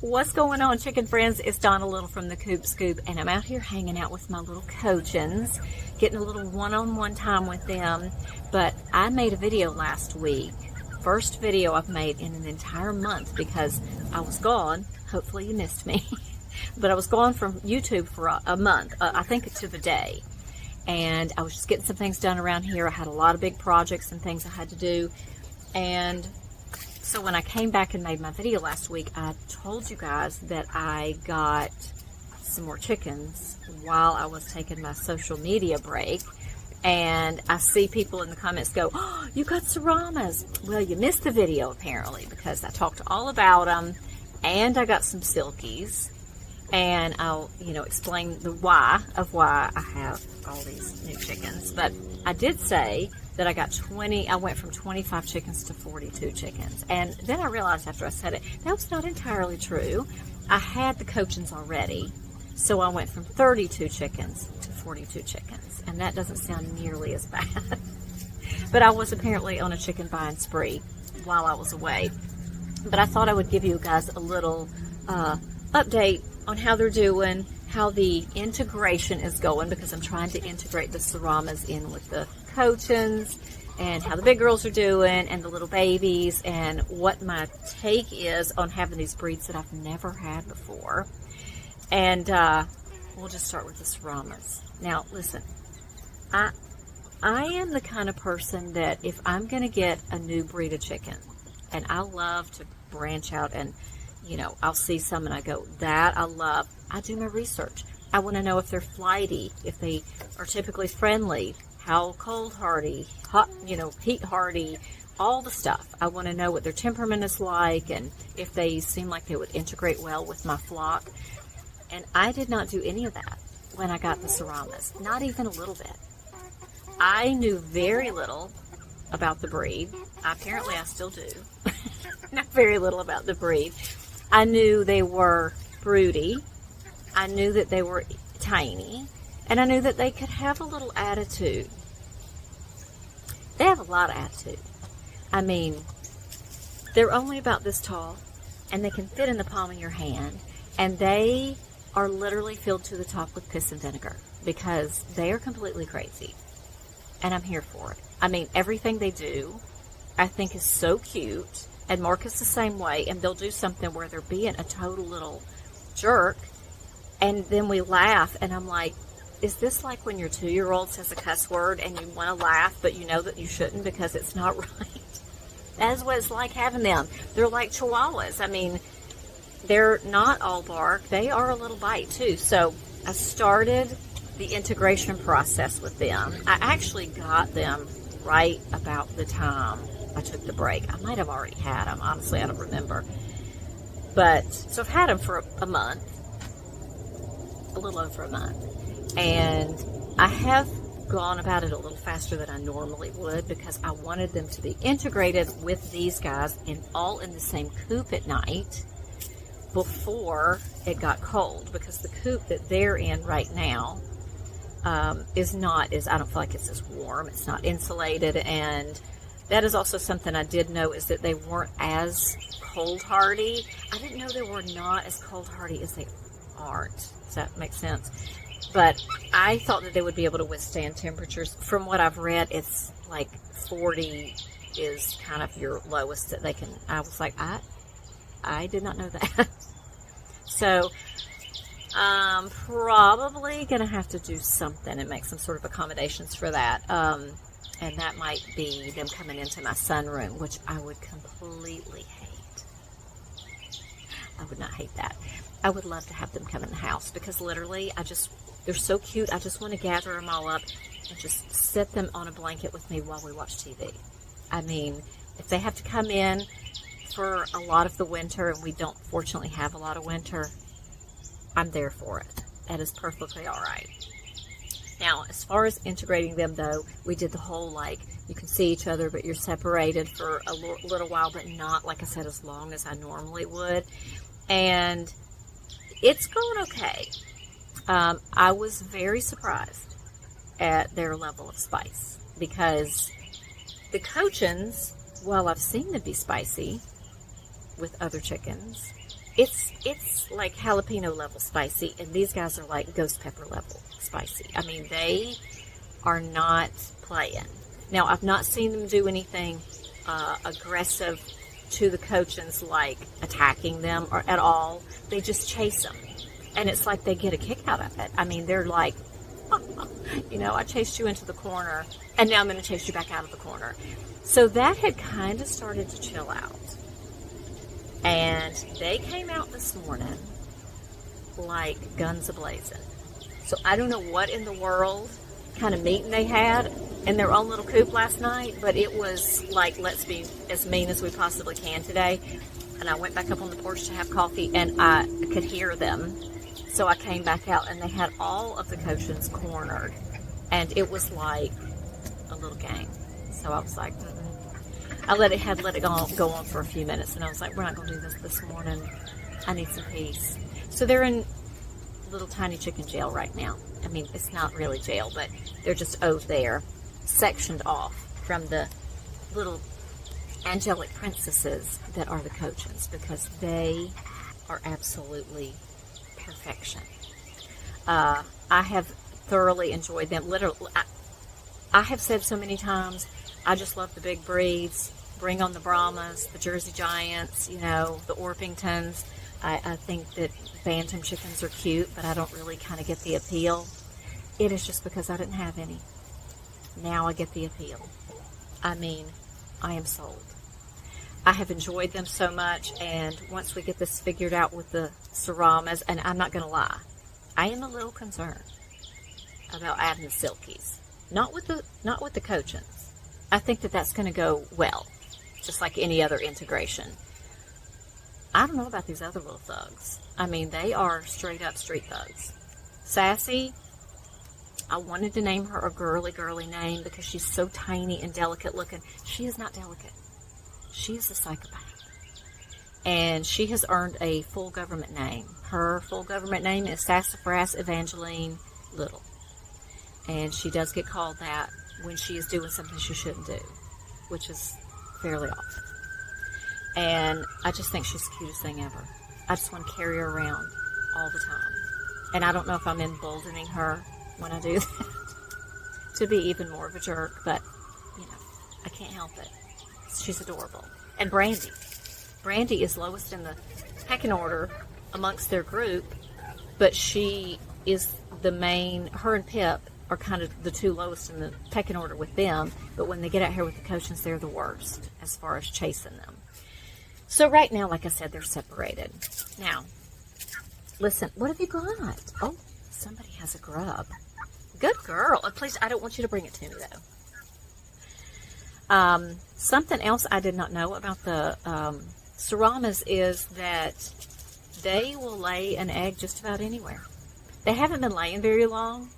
What's going on, chicken friends? It's Donna Little from the Coop Scoop, and I'm out here hanging out with my little Cochins, getting a little one-on-one time with them. But I made a video last week, first video I've made in an entire month, because I was gone. Hopefully you missed me. But I was gone from YouTube for a month, I think to the day. And I was just getting some things done around here. I had a lot of big projects and things I had to do. And so when I came back and made my video last week, I told you guys that I got some more chickens while I was taking my social media break. And I see people in the comments go, "Oh, you got Seramas." Well, you missed the video apparently, because I talked all about them, and I got some Silkies. And I'll, explain the why I have all these new chickens. But I did say that I went from 25 chickens to 42 chickens. And then I realized after I said it, that was not entirely true. I had the Cochins already. So I went from 32 chickens to 42 chickens. And that doesn't sound nearly as bad. But I was apparently on a chicken buying spree while I was away. But I thought I would give you guys a little update on how they're doing, how the integration is going, because I'm trying to integrate the Seramas in with the Cochins, and how the big girls are doing, and the little babies, and what my take is on having these breeds that I've never had before. And we'll just start with the Seramas. Now, listen, I am the kind of person that if I'm going to get a new breed of chicken, and I love to branch out and I'll see some and I go, that I love. I do my research. I want to know if they're flighty, if they are typically friendly, how cold hardy, hot, heat hardy, all the stuff. I want to know what their temperament is like, and if they seem like they would integrate well with my flock. And I did not do any of that when I got the Seramas, not even a little bit. I knew very little about the breed. Apparently I still do. Not very little about the breed. I knew they were broody. I knew that they were tiny. And I knew that they could have a little attitude. They have a lot of attitude. I mean, they're only about this tall, and they can fit in the palm of your hand. And they are literally filled to the top with piss and vinegar, because they are completely crazy. And I'm here for it. I mean, everything they do, I think, is so cute. And Marcus the same way, and they'll do something where they're being a total little jerk, and then we laugh, and I'm like, is this like when your 2-year-old says a cuss word and you want to laugh, but you know that you shouldn't because it's not right? That's what it's like having them. They're like chihuahuas. I mean, they're not all bark. They are a little bite too. So I started the integration process with them. I actually got them right about the time I took the break. I might have already had them. Honestly, I don't remember. But, so I've had them for a month. A little over a month. And I have gone about it a little faster than I normally would, because I wanted them to be integrated with these guys and all in the same coop at night before it got cold. Because the coop that they're in right now is not, I don't feel like it's as warm. It's not insulated, and that is also something I did know, is that they weren't as cold hardy. I didn't know they were not as cold hardy as they aren't. Does that make sense? But I thought that they would be able to withstand temperatures. From what I've read, it's like 40 is kind of your lowest that they can. I was like, I did not know that. So I'm probably going to have to do something and make some sort of accommodations for that. And that might be them coming into my sunroom, which I would completely hate. I would not hate that. I would love to have them come in the house, because literally, they're so cute. I just want to gather them all up and just sit them on a blanket with me while we watch TV. I mean, if they have to come in for a lot of the winter, and we don't fortunately have a lot of winter, I'm there for it. That is perfectly all right. Now, as far as integrating them, though, we did the whole, you can see each other, but you're separated for a little while, but not, like I said, as long as I normally would. And it's going okay. I was very surprised at their level of spice, because the Cochins, while I've seen them be spicy with other chickens, it's like jalapeno level spicy, and these guys are like ghost pepper level spicy. I mean, they are not playing. Now, I've not seen them do anything aggressive to the Cochins, like attacking them or at all. They just chase them, and it's like they get a kick out of it. I mean, they're like, you know, I chased you into the corner, and now I'm going to chase you back out of the corner. So that had kind of started to chill out. And they came out this morning like guns a-blazing. So I don't know what in the world kind of meeting they had in their own little coop last night, but it was like, let's be as mean as we possibly can today. And I went back up on the porch to have coffee, and I could hear them. So I came back out, and they had all of the Cochins cornered. And it was like a little gang. So I was like, I let it go on for a few minutes, and I was like, we're not going to do this morning. I need some peace. So they're in little tiny chicken jail right now. I mean, it's not really jail, but they're just there, sectioned off from the little angelic princesses that are the Cochins, because they are absolutely perfection. I have thoroughly enjoyed them. Literally, I have said so many times, I just love the big breeds. Bring on the Brahmas, the Jersey Giants, you know, the Orpingtons. I think that Bantam chickens are cute, but I don't really kind of get the appeal. It is just because I didn't have any. Now I get the appeal. I mean, I am sold. I have enjoyed them so much, and once we get this figured out with the Seramas, and I'm not going to lie, I am a little concerned about adding the Silkies. Not with the Cochins. I think that that's going to go well, just like any other integration. I don't know about these other little thugs. I mean, they are straight up street thugs. Sassy, I wanted to name her a girly name because she's so tiny and delicate looking. She is not delicate. She is a psychopath. And she has earned a full government name. Her full government name is Sassafras Evangeline Little. And she does get called that when she is doing something she shouldn't do, which is fairly often. And I just think she's the cutest thing ever. I just want to carry her around all the time. And I don't know if I'm emboldening her when I do that to be even more of a jerk, but, you know, I can't help it. She's adorable. And Brandy. Brandy is lowest in the pecking order amongst their group, but she is the main, her and Pip are kind of the two lowest in the pecking order with them, but when they get out here with the Cochins, they're the worst as far as chasing them. So right now, like I said, they're separated. Now, listen, what have you got? Oh, somebody has a grub. Good girl. Please, I don't want you to bring it to me, though. Something else I did not know about the Seramas is that they will lay an egg just about anywhere. They haven't been laying very long,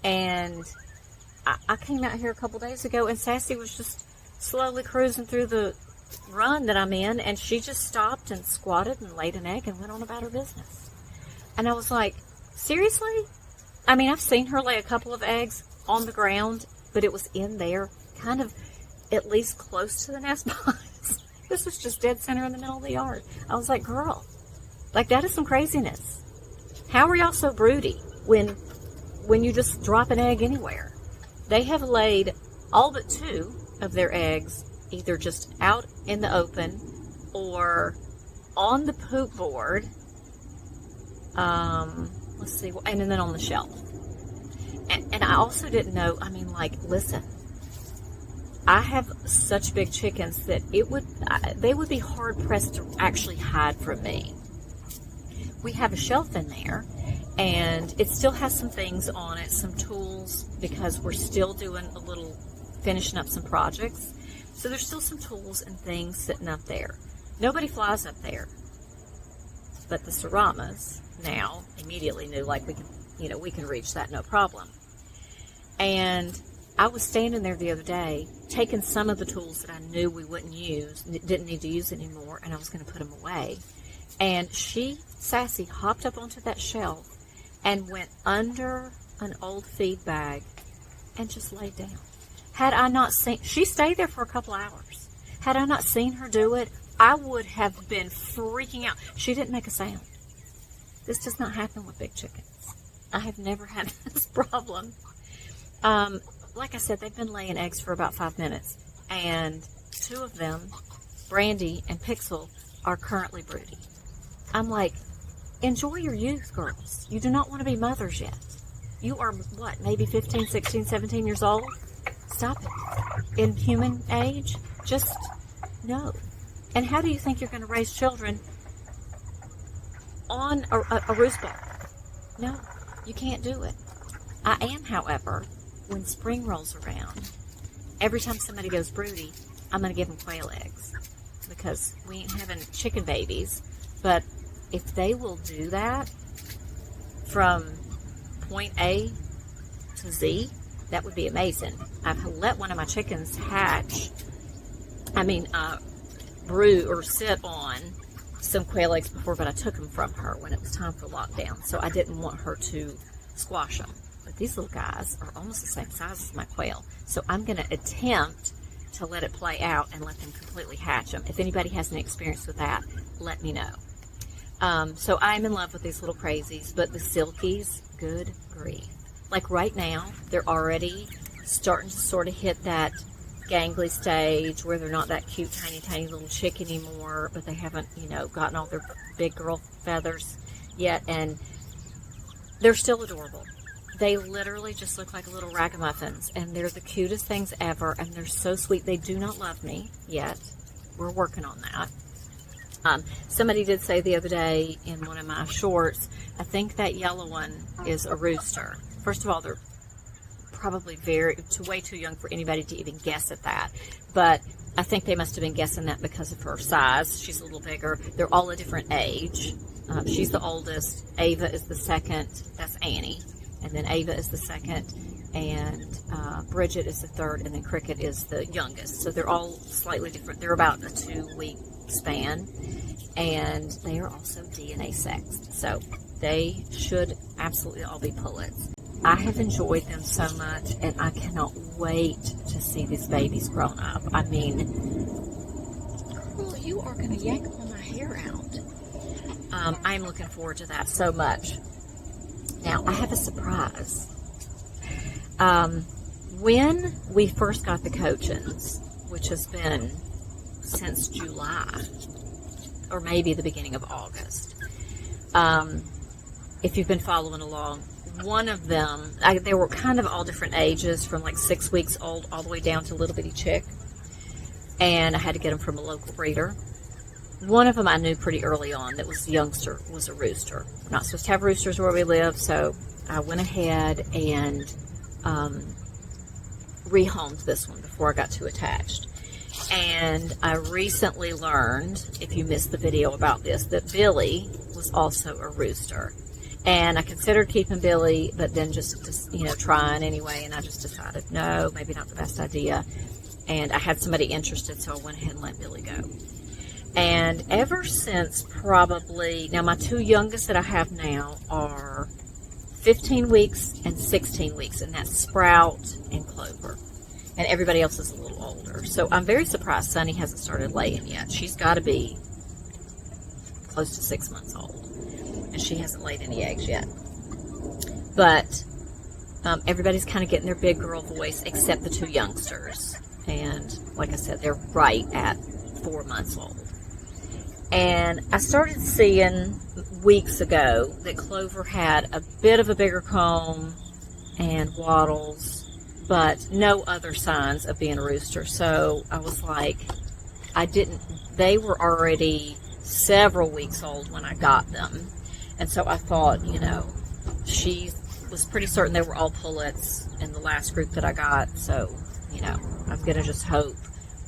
and I came out here a couple days ago, and Sassy was just slowly cruising through the run that I'm in, and she just stopped and squatted and laid an egg and went on about her business. And I was like, seriously? I mean, I've seen her lay a couple of eggs on the ground, but it was in there, kind of at least close to the nest box. This was just dead center in the middle of the yard. I was like, girl, like, that is some craziness. How are y'all so broody when you just drop an egg anywhere? They have laid all but 2 of their eggs either just out in the open or on the poop board. Let's see, and then on the shelf. And I also didn't know, I mean, like, listen, I have such big chickens that they would be hard pressed to actually hide from me. We have a shelf in there, and it still has some things on it, some tools, because we're still doing a little, finishing up some projects. So there's still some tools and things sitting up there. Nobody flies up there. But the Seramas now immediately knew, like, we can reach that no problem. And I was standing there the other day, taking some of the tools that I knew we wouldn't use, didn't need to use anymore, and I was going to put them away. And Sassy, hopped up onto that shelf and went under an old feed bag and just laid down. Had I not seen, she stayed there for a couple hours. Had I not seen her do it, I would have been freaking out. She didn't make a sound. This does not happen with big chickens. I have never had this problem. Like I said, they've been laying eggs for about 5 minutes, and 2 of them, Brandy and Pixel, are currently broody. I'm like, enjoy your youth, girls. You do not want to be mothers yet. You are, what, maybe 15, 16, 17 years old? Stop it. In human age, just no. And how do you think you're going to raise children on a roost ball? No, you can't do it. I am, however, when spring rolls around, every time somebody goes broody, I'm going to give them quail eggs, because we ain't having chicken babies. But if they will do that from point A to Z, that would be amazing. I've let one of my chickens hatch, brew or sit on some quail eggs before, but I took them from her when it was time for lockdown, so I didn't want her to squash them. But these little guys are almost the same size as my quail, so I'm going to attempt to let it play out and let them completely hatch them. If anybody has any experience with that, let me know. So I'm in love with these little crazies, but the Silkies, good grief. Like right now, they're already starting to sort of hit that gangly stage where they're not that cute, tiny little chick anymore, but they haven't, gotten all their big girl feathers yet, and they're still adorable. They literally just look like little ragamuffins, and they're the cutest things ever, and they're so sweet. They do not love me yet. We're working on that. Somebody did say the other day in one of my shorts, I think that yellow one is a rooster. First of all, they're probably way too young for anybody to even guess at that. But I think they must have been guessing that because of her size. She's a little bigger. They're all a different age. She's the oldest. Ava is the second. That's Annie. And then Ava is the second. And Bridget is the third. And then Cricket is the youngest. So they're all slightly different. They're about a 2-week span. And they are also DNA sexed. So they should absolutely all be pullets. I have enjoyed them so much, and I cannot wait to see these babies grown up. I mean, girl, you are going to yank all my hair out. I'm looking forward to that so much. Now, I have a surprise. When we first got the Cochins, which has been since July, or maybe the beginning of August, if you've been following along, one of them, they were kind of all different ages, from like 6 weeks old all the way down to little bitty chick. And I had to get them from a local breeder. One of them I knew pretty early on that was the youngster, was a rooster. We're not supposed to have roosters where we live, so I went ahead and rehomed this one before I got too attached. And I recently learned, if you missed the video about this, that Billy was also a rooster. And I considered keeping Billy, but then just trying anyway, and I just decided, no, maybe not the best idea. And I had somebody interested, so I went ahead and let Billy go. And ever since probably, now my 2 youngest that I have now are 15 weeks and 16 weeks, and that's Sprout and Clover. And everybody else is a little older. So I'm very surprised Sunny hasn't started laying yet. She's got to be close to 6 months old. And she hasn't laid any eggs yet. But everybody's kind of getting their big girl voice, except the 2 youngsters. And like I said, they're right at 4 months old. And I started seeing weeks ago that Clover had a bit of a bigger comb and wattles, but no other signs of being a rooster. So I was like, they were already several weeks old when I got them. And so I thought, she was pretty certain they were all pullets in the last group that I got. So, I'm going to just hope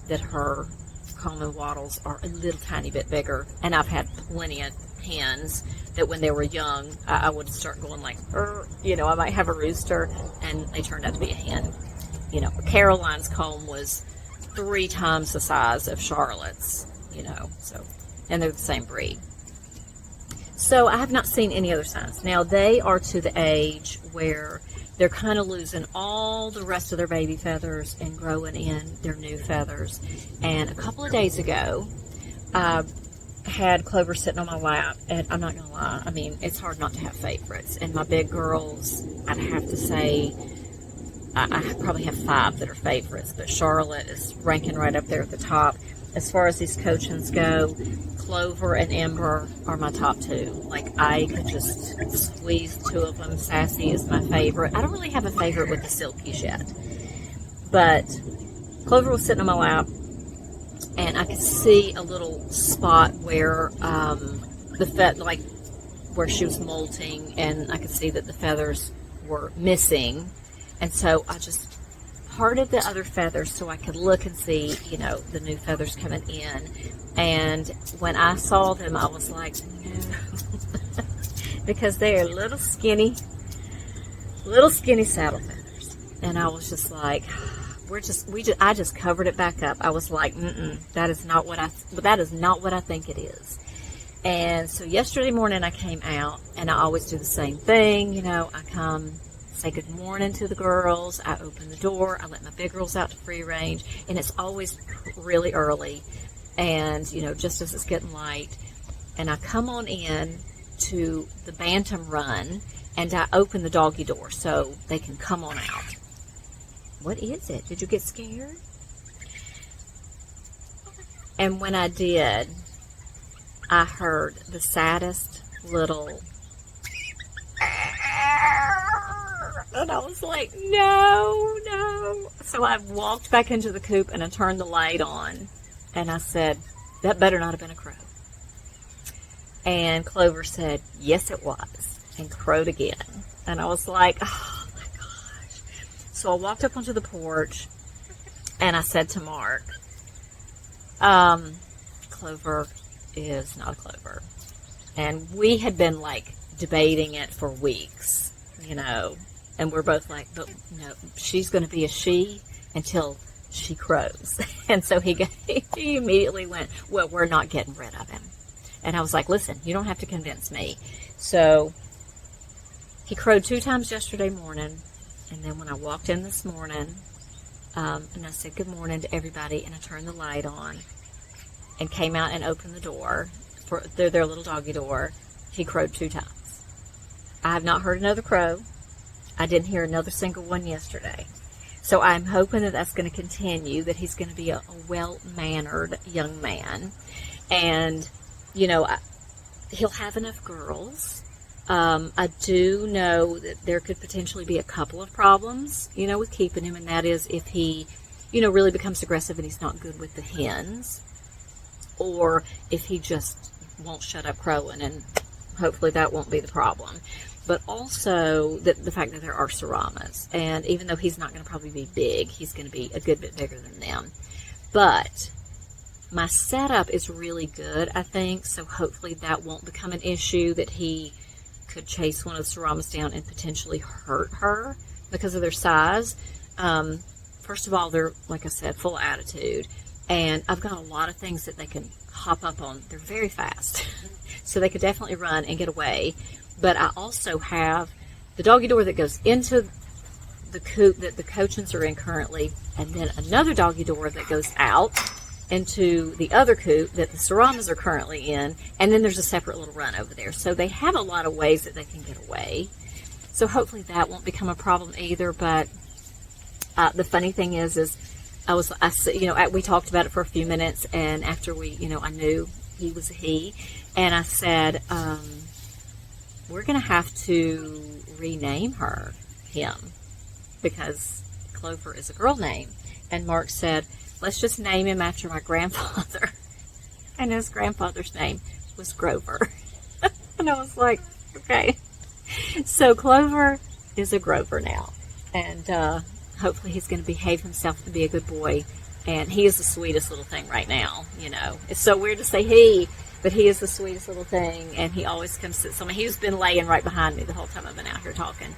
that her comb and wattles are a little tiny bit bigger. And I've had plenty of hens that when they were young, I would start going like, I might have a rooster. And they turned out to be a hen. Caroline's comb was 3 times the size of Charlotte's, and they're the same breed. So I have not seen any other signs. Now, they are to the age where they're kind of losing all the rest of their baby feathers and growing in their new feathers. And a couple of days ago, I had Clover sitting on my lap, and I'm not gonna lie, I mean, it's hard not to have favorites. And my big girls, I'd have to say, I probably have 5 that are favorites, but Charlotte is ranking right up there at the top. As far as these Cochins go, Clover and Ember are my top 2. Like, I could just squeeze 2 of them. Sassy is my favorite. I don't really have a favorite with the Silkies yet, but Clover was sitting on my lap, and I could see a little spot where where she was molting, and I could see that the feathers were missing. And so I just parted the other feathers so I could look and see, you know, the new feathers coming in. And when I saw them, I was like, no. Because they are little skinny saddle feathers. And I was just like, I just covered it back up. I was like, that is not what I think it is. And so yesterday morning I came out, and I always do the same thing. You know, I come, say good morning to the girls, I open the door, I let my big girls out to free range, and it's always really early, and, you know, just as it's getting light, and I come on in to the Bantam run, and I open the doggy door so they can come on out. What is it? Did you get scared? And when I did, I heard the saddest little, and I was like, no. So I walked back into the coop, and I turned the light on, and I said, that better not have been a crow. And Clover said, yes, it was, and crowed again. And I was like, oh my gosh. So I walked up onto the porch, and I said to Mark, Clover is not a Clover. And we had been like debating it for weeks, you know, and we're both like, but no, she's going to be a she until she crows. And so he immediately went, well, we're not getting rid of him. And I was like, listen, you don't have to convince me. So he crowed 2 times yesterday morning. And then when I walked in this morning, and I said good morning to everybody, and I turned the light on and came out and opened the door for their little doggy door, he crowed 2 times. I have not heard another crow. I didn't hear another single one yesterday. So I'm hoping that that's going to continue, that he's going to be a well-mannered young man. And, you know, he'll have enough girls. I do know that there could potentially be a couple of problems, you know, with keeping him. And that is if he, you know, really becomes aggressive and he's not good with the hens. Or if he just won't shut up crowing, and hopefully that won't be the problem. But also the fact that there are Seramas, and even though he's not going to probably be big, he's going to be a good bit bigger than them. But my setup is really good, I think, so hopefully that won't become an issue, that he could chase one of the Seramas down and potentially hurt her because of their size. First of all, they're, like I said, full of attitude. And I've got a lot of things that they can hop up on. They're very fast. So they could definitely run and get away. But I also have the doggy door that goes into the coop that the Cochins are in currently. And then another doggy door that goes out into the other coop that the Seramas are currently in. And then there's a separate little run over there. So they have a lot of ways that they can get away. So hopefully that won't become a problem either. But the funny thing is we talked about it for a few minutes, and after I knew he was a he, and I said, we're going to have to rename him, because Clover is a girl name. And Mark said, let's just name him after my grandfather. And his grandfather's name was Grover. And I was like, okay. So Clover is a Grover now. And, hopefully he's going to behave himself to be a good boy. And he is the sweetest little thing right now, you know. It's so weird to say he, but he is the sweetest little thing. And he always comes to somebody. He's been laying right behind me the whole time I've been out here talking.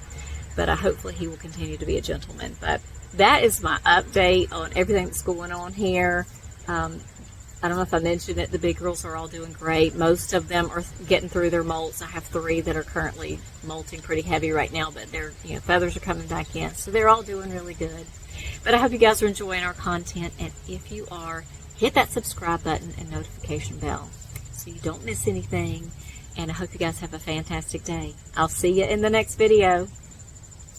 But hopefully he will continue to be a gentleman. But that is my update on everything that's going on here. I don't know if I mentioned it. The big girls are all doing great. Most of them are getting through their molts. I have 3 that are currently molting pretty heavy right now, but their feathers are coming back in. So they're all doing really good. But I hope you guys are enjoying our content. And if you are, hit that subscribe button and notification bell so you don't miss anything. And I hope you guys have a fantastic day. I'll see you in the next video.